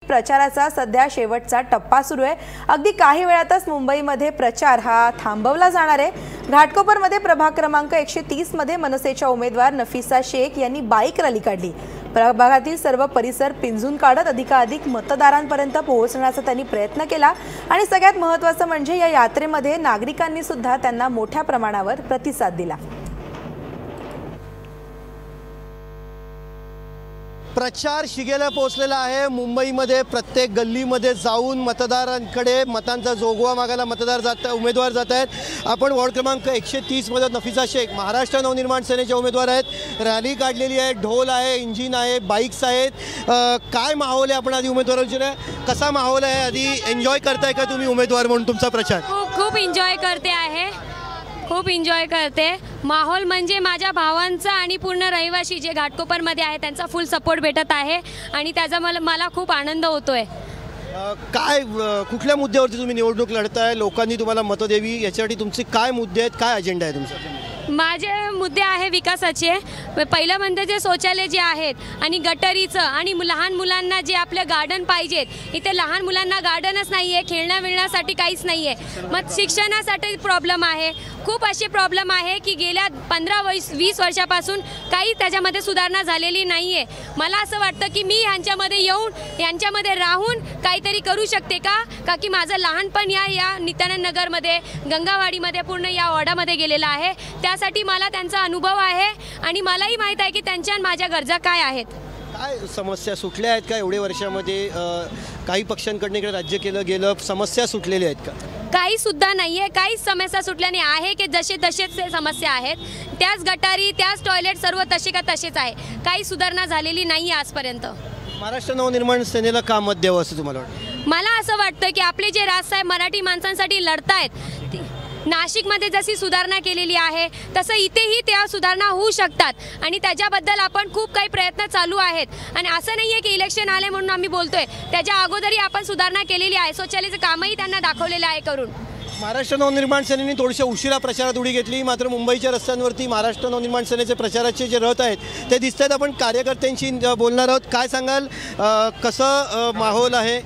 प्रचाराचा सध्या शेवटचा टप्पा सुरू आहे। अगदी काही वेळातच मुंबईमध्ये प्रचार हा थांबवला जाणार आहे। घाटकोपरमध्ये प्रभाग क्रमांक 130 मध्ये मनसेच्या उमेदवार नफिसा शेख यांनी बाईक रॅली काढली। प्रभागातील सर्व परिसर पिंजून काढत अधिकाधिक मतदारांपर्यंत पोहोचण्याचा त्यांनी प्रयत्न केला आणि सगळ्यात महत्त्वाचं म्हणजे या यात्रेमध्ये नागरिकांनी सुद्धा त्यांना मोठ्या प्रमाणावर प्रतिसाद दिला। प्रचार शिगेला पोहोचलेला आहे। मुंबईमध्ये प्रत्येक गल्लीमध्ये जाऊन मतदारांकडे मतांचा जोगवा मागायला उमेदवार जात आहेत। आपण वॉर्ड क्रमांक 130 मध्ये नफिसा शेख महाराष्ट्र नवनिर्माण सेनेचे उमेदवार आहेत। रॅली काढलेली आहे, ढोल आहे, इंजिन आहे, बाईक्स आहेत। काय माहोल आहे? आपण आधी उमेदवारांचे कसा माहोल आहे? आधी एन्जॉय करताय का तुम्ही उमेदवार म्हणून तुमचा प्रचार? खूप एन्जॉय करते आहे, खूप एन्जॉय करते। माहोल म्हणजे माझ्या भावांचा आणि पूर्ण रहिवासी जे घाटकोपरमध्ये आहे त्यांचा फुल सपोर्ट भेटत आहे आणि त्याचा मला खूप आनंद होतोय। काय कुठल्या मुद्द्यावरती तुम्ही निवडणूक लढताय? लोकांनी तुम्हाला मतं द्यावी याच्यासाठी तुमचे काय मुद्दे आहेत, काय अजेंडा आहे तुमचा? माझे मुद्दे आहे विकासाचे। पहिलं म्हणजे जे शौचालय जे आहेत आणि गटरीचं आणि लहान मुलांना जे आपले गार्डन पाहिजेत, इथे लहान मुलांना गार्डनच नाही आहे, खेळण्यासाठी काहीच नाही आहे। मग शिक्षणासाठी प्रॉब्लेम आहे, खूप असे प्रॉब्लेम आहे की गेल्या 15-20 वर्षापासून काही त्याच्यामध्ये सुधारणा झालेली नाही आहे। मला असं वाटतं की मी यांच्यामध्ये येऊन यांच्यामध्ये राहून काहीतरी करू शकते का की माझं लहानपण या नित्यानंद नगरमध्ये गंगावाडीमध्ये पूर्ण या वॉर्डामध्ये गेलेलं आहे। त्यासाठी मला त्यांचा अनुभव आहे आणि मलाही माहीत आहे की त्यांच्या माझ्या गरजा काय आहेत। काय समस्या सुटल्या आहेत का एवढे वर्षामध्ये? काही पक्षांकडून इकडे राज्य केलं गेलं, समस्या सुटलेल्या आहेत का? काही सुद्धा नाही आहे, काहीच समस्या सुटल्याने आहे की जसे तसेच समस्या आहेत। त्याच गटारी, त्याच टॉयलेट सर्व तसे का तसेच आहे, काही सुधारणा झालेली नाही आहे आजपर्यंत। महाराष्ट्र नवनिर्माण सेनेला का मत द्यावं असं तुम्हाला वाटतं? मला असं वाटतं की आपले जे राजसाहेब मराठी माणसांसाठी लढतायत, नाशिकमध्ये जशी सुधारणा केलेली आहे तसं इथेही त्या सुधारणा होऊ शकतात आणि त्याच्याबद्दल आपण खूप काही प्रयत्न चालू आहेत। आणि असं नाही आहे की इलेक्शन आले म्हणून आम्ही बोलतोय, त्याच्या अगोदरही आपण सुधारणा केलेली आहे। शौचालयाचं कामही त्यांना दाखवलेलं आहे करून। महाराष्ट्र नवनिर्माण सेनेने थोडीशा उशिरा प्रचारात उडी घेतली, मात्र मुंबईच्या रस्त्यांवरती महाराष्ट्र नवनिर्माण सेनेचे प्रचाराचे जे रथ आहेत ते दिसत आहेत। आपण कार्यकर्त्यांशी बोलणार आहोत। काय सांगाल, कसं माहोल आहे?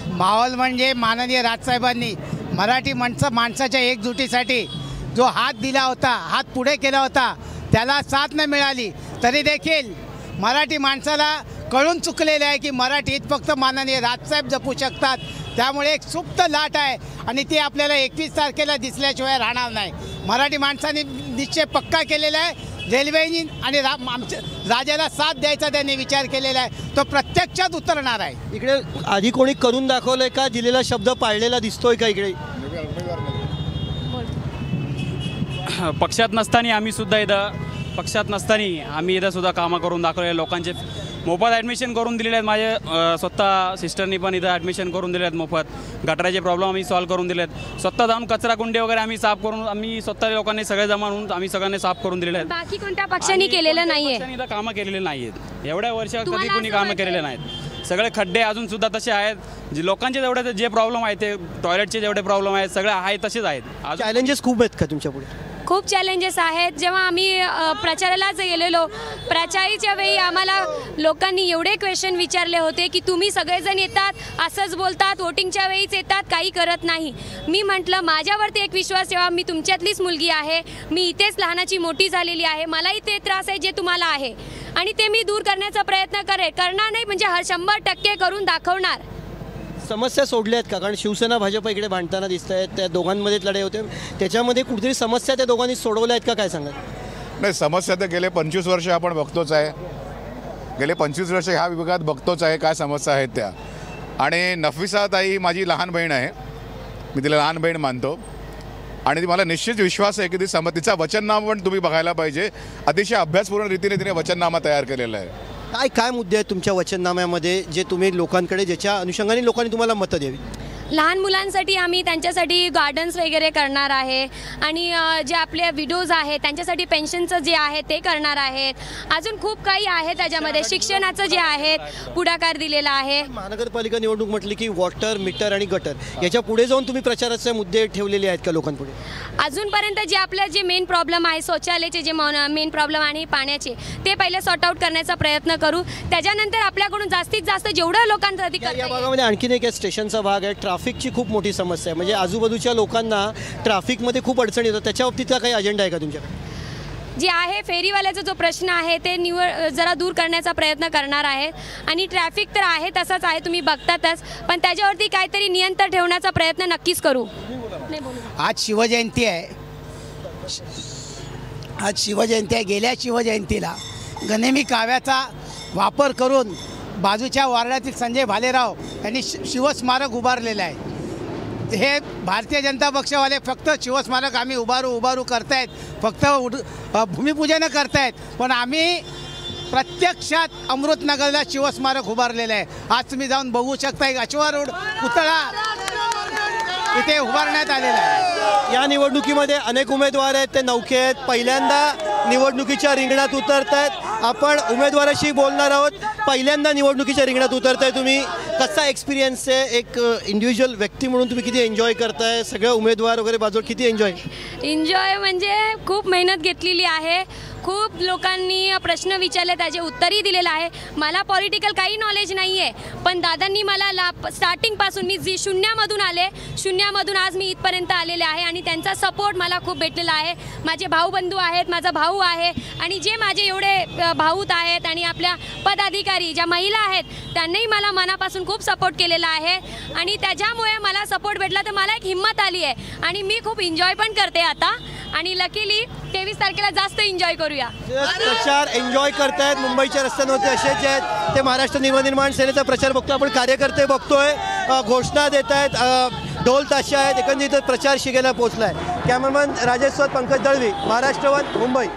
माहोल म्हणजे माननीय राजसाहेबांनी मराठी माणसाच्या एकजुटीसाठी जो हात दिला होता, हात पुढे केला होता, त्याला साथ न मिळाली तरी देखील मराठी माणसाला कळून चुकलेले आहे की मराठीत फक्त माननीय राजसाहेब जपू शकतात। त्यामुळे एक सुप्त लाट आहे आणि ती आपल्याला 21 तारखेला दिसल्याशिवाय राहणार नाही। मराठी माणसांनी निश्चय पक्का केलेला आहे। रेल्वेनी आणि राजाला साथ द्यायचा त्यांनी विचार केलेला आहे, तो प्रत्यक्षात उतरणार आहे। इकडे आधी कोणी करून दाखवलंय का? दिलेला शब्द पाळलेला दिसतोय का इकडे? पक्षात नसताना आम्ही इथं सुद्धा कामं करून दाखवले। लोकांचे मोफत ॲडमिशन करून दिलेले आहेत। माझे स्वतः सिस्टरनी पण इथं ॲडमिशन करून दिले आहेत मोफत। गटाराचे प्रॉब्लेम आम्ही सॉल्व्ह करून दिले आहेत। स्वतः जाऊन कचरा कुंडे वगैरे आम्ही साफ करून आम्ही स्वतः लोकांनी सगळे जमा होऊन आम्ही सगळ्यांनी साफ करून दिलेले आहेत। बाकी कोणत्या पक्षांनी केलेलं नाहीये, इथं कामं केलेले नाही आहेत। एवढ्या वर्षात कधी कोणी कामं केलेले नाहीत। सगळे खड्डे अजून सुद्धा तसे आहेत। जे लोकांचे जेवढे जे प्रॉब्लेम आहेत, ते टॉयलेटचे जेवढे प्रॉब्लेम आहेत सगळे आहेत तसेच आहेत। चॅलेंजेस खूप आहेत का तुमच्या पुढे? खूप चॅलेंजेस आहेत। जेव्हा आम्ही प्रचारालाच गेलेलो, प्रचाराच्या वेळी आम्हाला लोकांनी एवढे क्वेश्चन विचारले होते की तुम्ही सगळेजण येतात असंच बोलतात, वोटिंगच्या वेळीच येतात, काही करत नाही। मी म्हटलं माझ्यावरती एक विश्वास ठेवा, मी तुमच्यातलीच मुलगी आहे, मी इथेच लहानाची मोठी झालेली आहे, मलाही ते त्रास आहे जे तुम्हाला आहे आणि ते मी दूर करण्याचा प्रयत्न करणार नाही, म्हणजे 100% करून दाखवणार। समस्या सोडल्या आहेत का? कारण शिवसेना भाजप इकडे भांडताना दिसत आहेत, त्या दोघांमध्येच लढाई होते, त्याच्यामध्ये कुठेतरी समस्या त्या दोघांनी सोडवल्या आहेत का? काय सांगाल? नाही, समस्या तर गेले 25 वर्ष आपण बघतोच आहे। गेले 25 वर्ष ह्या विभागात बघतोच आहे काय समस्या आहेत त्या। आणि नफिसा ताई माझी लहान बहीण आहे, मी तिला लहान बहीण मानतो आणि ती मला निश्चित विश्वास आहे की तिचा वचननामा पण तुम्ही बघायला पाहिजे। अतिशय अभ्यासपूर्ण रीतीने तिने वचननामा तयार केलेला आहे। काय मुद्दे आहेत तुमच्या वचननाम्यामध्ये जे तुम्ही लोकांकडे, ज्याच्या अनुषंगाने लोकांनी तुम्हाला मतं द्यावी? लहान मुलांसाठी आम्ही त्यांच्यासाठी गार्डन्स वगैरे करणार आहे आणि जे आपले विडोज आहेत त्यांच्यासाठी पेन्शनचं जे आहे ते करणार आहेत। अजून खूप काही आहे त्याच्यामध्ये, शिक्षणाचं जे आहे पुढाकार दिलेला आहे। महानगरपालिका निवडणूक म्हटली की वॉटर, मीटर आणि गटर याच्या पुढे जाऊन तुम्ही प्रचाराचे मुद्दे ठेवलेले आहेत का लोकांपुढे? अजूनपर्यंत जे आपलं जे मेन प्रॉब्लेम आहे, शौचालयाचे जे मेन प्रॉब्लेम आणि पाण्याचे, ते पहिले सॉर्ट आउट करण्याचा प्रयत्न करू। त्याच्यानंतर आपल्याकडून जास्तीत जास्त जेवढं लोकांसाठी या भागामध्ये आणखीन एक स्टेशनचा भाग आहे, ट्रॅफिकची खूप मोठी समस्या आहे, म्हणजे आजूबाजूच्या लोकांना ट्रॅफिकमध्ये खूप अडचणी येतात, त्याच्या बाबतीतला काही अजेंडा आहे का तुमच्याकडे? जे आहे फेरीवाल्याचा जो प्रश्न आहे ते जरा दूर करण्याचा प्रयत्न करणार आहे। आणि ट्रॅफिक तर आहे तसंच आहे, तुम्ही बघतातच, पण त्याच्यावरती काहीतरी नियंत्रण ठेवण्याचा प्रयत्न नक्कीच करू। आज शिवजयंती आहे, गेल्या शिवजयंतीला गनेमी काव्याचा वापर करून बाजूच्या वार्डातील संजय भालेराव यांनी शिवस्मारक उभारलेलं आहे। हे भारतीय जनता पक्षवाले फक्त शिवस्मारक आम्ही उभारू करतायत, फक्त भूमिपूजन करतायत, पण आम्ही प्रत्यक्षात अमृतनगरला शिवस्मारक उभारलेलं आहे। आज तुम्ही जाऊन बघू शकता, एक अश्वा रोड पुतळा इथे उभारण्यात आलेला आहे। या निवडणुकीमध्ये अनेक उमेदवार आहेत, ते नौखे आहेत, पहिल्यांदा निवडणुकीच्या रिंगणात उतरत आहेत। आपण उमेदवाराशी बोलणार आहोत, पहिल्यांदा निवडणुकीच्या रिंगणात उतरताय तुम्ही, कसा एक्सपिरियन्स आहे? एक इंडिव्हिज्युअल व्यक्ती म्हणून तुम्ही किती एन्जॉय करताय? सगळे उमेदवार वगैरे बाजूला किती एन्जॉय म्हणजे खूप मेहनत घेतलेली आहे, खूप लोकांनी प्रश्न विचारले, त्याचे उत्तरही दिलेलं आहे। मला पॉलिटिकल काही नॉलेज नाही आहे, पण दादांनी मला स्टार्टिंगपासून, मी जी शून्यामधून आले, शून्यामधून आज मी इथपर्यंत आलेले आहे आणि त्यांचा सपोर्ट मला खूप भेटलेला आहे। माझे भाऊबंधू आहेत, माझा भाऊ आहे आणि जे माझे एवढे भाऊत आहेत आणि आपल्या पदाधिकारी ज्या महिला आहेत त्यांनीही मला मनापासून खूप सपोर्ट केलेला आहे आणि त्याच्यामुळे मला सपोर्ट भेटला, तर मला एक हिंमत आली आहे आणि मी खूप एन्जॉय पण करते आता आणि लकीली 23 तारखेला जास्त एन्जॉय करूया। प्रचार एन्जॉय करतायत मुंबईच्या रस्त्यांवरती, असेच आहेत ते महाराष्ट्र नवनिर्माण सेनेचा प्रचार बघतो आपण, कार्यकर्ते बघतोय, घोषणा देत आहेत, ढोल ताशे आहेत, एकंदरीत प्रचार शिगेला पोहोचलाय। कॅमेरामन राजेश सोबत पंकज दळवी, महाराष्ट्र वन, मुंबई।